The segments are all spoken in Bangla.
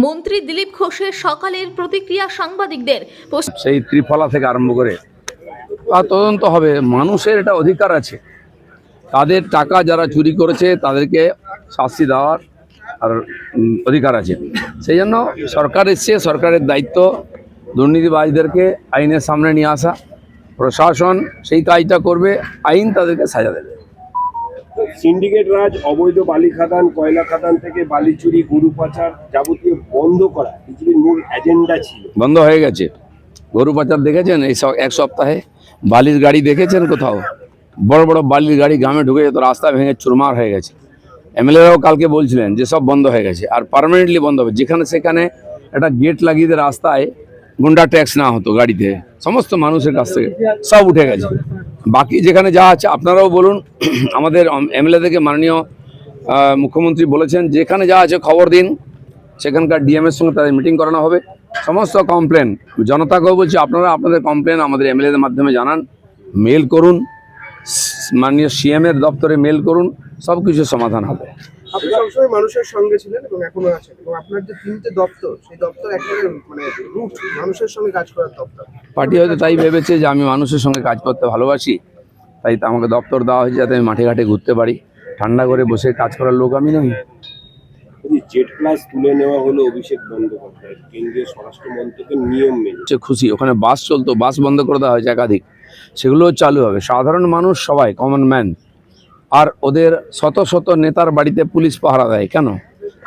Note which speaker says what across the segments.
Speaker 1: মন্ত্রী দিলীপ ঘোষের সকালের প্রতিক্রিয়া সাংবাদিকদের।
Speaker 2: সেই ত্রিফলা থেকে আরম্ভ করে তদন্ত হবে। মানুষের এটা অধিকার আছে, তাদের টাকা যারা চুরি করেছে তাদেরকে শাস্তি দেওয়ার আর অধিকার আছে। সেই জন্য সরকার এসছে, সরকারের দায়িত্ব দুর্নীতিবাজদেরকে আইনের সামনে নিয়ে আসা। প্রশাসন সেই কাজটা করবে, আইন তাদেরকে সাজা দেবে।
Speaker 3: সিন্ডিকেট রাজ, অবৈধ বালি খাদান, কয়লা খাদান থেকে বালি চুরি, গরু পাচার যাবতীয় বন্ধ করা বিজেপির মূল এজেন্ডা ছিল।
Speaker 2: বন্ধ হয়ে গেছে। গরু পাচার দেখেছেন এই এক সপ্তাহে? বালির গাড়ি দেখেছেন কোথাও? বড় বড় বালির গাড়ি গ্রামে ঢুকে যেত, রাস্তা ভেঙে চুরমার হয়ে গেছে। এমএলএরাও কালকে বলছিলেন যে সব বন্ধ হয়ে গেছে, আর পার্মানেন্টলি বন্ধ হবে। যেখানে সেখানে একটা গেট লাগিয়ে দিয়ে রাস্তায় গুন্ডা ট্যাক্স না হতো, গাড়িতে সমস্ত মানুষের কাছ থেকে সব উঠে গেছে। বাকি যেখানে যা আছে আপনারাও বলুন, আমাদের এমএলএ থেকে মাননীয় মুখ্যমন্ত্রী বলেছেন যেখানে যা আছে খবর দিন, সেখানকার ডিএমের সঙ্গে তাদের মিটিং করানো হবে। সমস্ত কমপ্লেন জনতাকেও বলছি, আপনারা আপনাদের কমপ্লেন আমাদের এমএলএদের মাধ্যমে জানান, মেল করুন, মাননীয় সিএমের দপ্তরে মেল করুন, সব কিছু সমাধান হবে।
Speaker 4: আপনি সবসময় মানুষের সঙ্গে ছিলেন এবং এখনো আছেন, এবং আপনার যে তিনটে দপ্তর, সেই দপ্তর একেবারে রুট মানুষের সঙ্গে কাজ করার দপ্তর।
Speaker 2: পার্টি হয়তো তাই ভেবেছে যে আমি মানুষের সঙ্গে কাজ করতে ভালোবাসি, তাই তো আমাকে দপ্তর দেওয়া হয়েছে যাতে আমি মাঠে ঘাটে ঘুরতে পারি। ঠান্ডা করে বসে কাজ করার লোক আমি নই।
Speaker 3: জেড প্লাস তুলে নেওয়া হলো অভিষেক বন্দ্যোপাধ্যায়, কেন্দ্রীয় স্বরাষ্ট্রমন্ত্রকের নিয়ম মেনে।
Speaker 2: খুশি, ওখানে বাস চলতো, বাস বন্ধ করে দেওয়া হয়েছে একাধিক, সেগুলোও চালু হবে। সাধারণ মানুষ সবাই কমন ম্যান, আর ওদের শত শত নেতার বাড়িতে পুলিশ পাহারা দেয় কেন?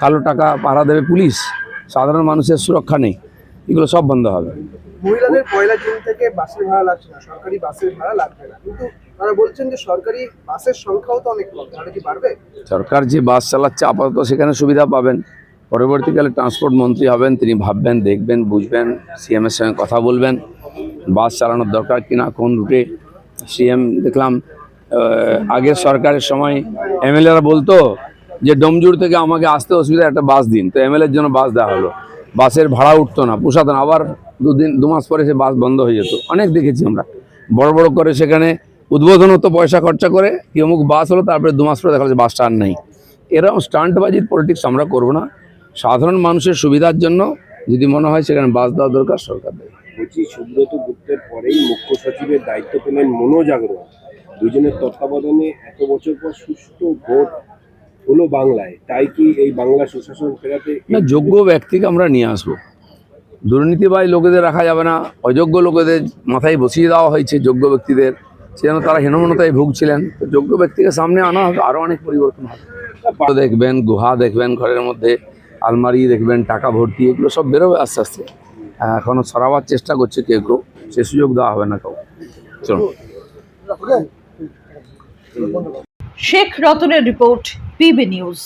Speaker 2: কালো টাকা পাহারা দেবে পুলিশ? সাধারণ মানুষের সুরক্ষা নেই, এগুলো সব বন্ধ হবে।
Speaker 4: মহিলাদের পয়লা জুন থেকে বাসের ভাড়া লাগছে না, সরকারি বাসের ভাড়া লাগবে না, কিন্তু তারা বলছেন যে সরকারি বাসের সংখ্যাও তো অনেক কম, তাহলে কি বাড়বে?
Speaker 2: সরকার যে বাস চালাচ্ছে আপাতত সেখানে সুবিধা পাবেন। পরবর্তীকালে ট্রান্সপোর্ট মন্ত্রী হবেন, তিনি ভাববেন, দেখবেন, বুঝবেন, সিএমের সঙ্গে কথা বলবেন বাস চালানোর দরকার কিনা, কোন রুটে। সিএম দেখলাম আগের সরকারের সময় এমএলএরা বলতো যে ডোমজুর থেকে আমাকে আসতে অসুবিধা, একটা বাস দিন, তো এমএলএর জন্য বাস দেওয়া হলো। বাসের ভাড়া উঠতো না, পোষাতো না, আবার দু মাস পরে সে বাস বন্ধ হয়ে যেত। অনেক দেখেছি আমরা, বড় বড় করে সেখানে উদ্বোধন হতো, পয়সা খরচা করে, কি অমুক বাস হলো, তারপরে 2 মাস পরে দেখা যাচ্ছে বাসটা আর নেই। এরকম স্টান্টবাজির পলিটিক্স আমরা করবো না। সাধারণ মানুষের সুবিধার জন্য যদি মনে হয় সেখানে বাস দেওয়া দরকার, সরকার দেবে।
Speaker 3: বলছি, সুব্রত গুপ্তের পরেই মুখ্য সচিবের দায়িত্ব পেলেন মনোজ আগরওয়াল। দুজনের তত্ত্বাবধানে এত বছর পর সুষ্ঠু ভোট হলো বাংলায়, তাই কি এই বাংলা সুশাসন ফেরাতে?
Speaker 2: না, যোগ্য ব্যক্তিকে আমরা নিয়ে আসবো। দুর্নীতিবাজ লোকেদের রাখা যাবে না, অযোগ্য লোকেদের মাথায় বসিয়ে দেওয়া হয়েছে যোগ্য ব্যক্তিদের, সেজন্য তারা হীনমন্যতায় ভুগছিলেন। তো যোগ্য ব্যক্তিকে সামনে আনা হবে, আরও অনেক পরিবর্তন হবে। দেখবেন, গুহা দেখবেন, ঘরের মধ্যে আলমারি দেখবেন, টাকা ভর্তি, এগুলো সব বেরোবে আস্তে আস্তে। এখনও সরাবার চেষ্টা করছে কেউ কেউ, সে সুযোগ দেওয়া হবে না কাউ। চলো।
Speaker 1: শেখ রতনের রিপোর্ট, পিবি নিউজ।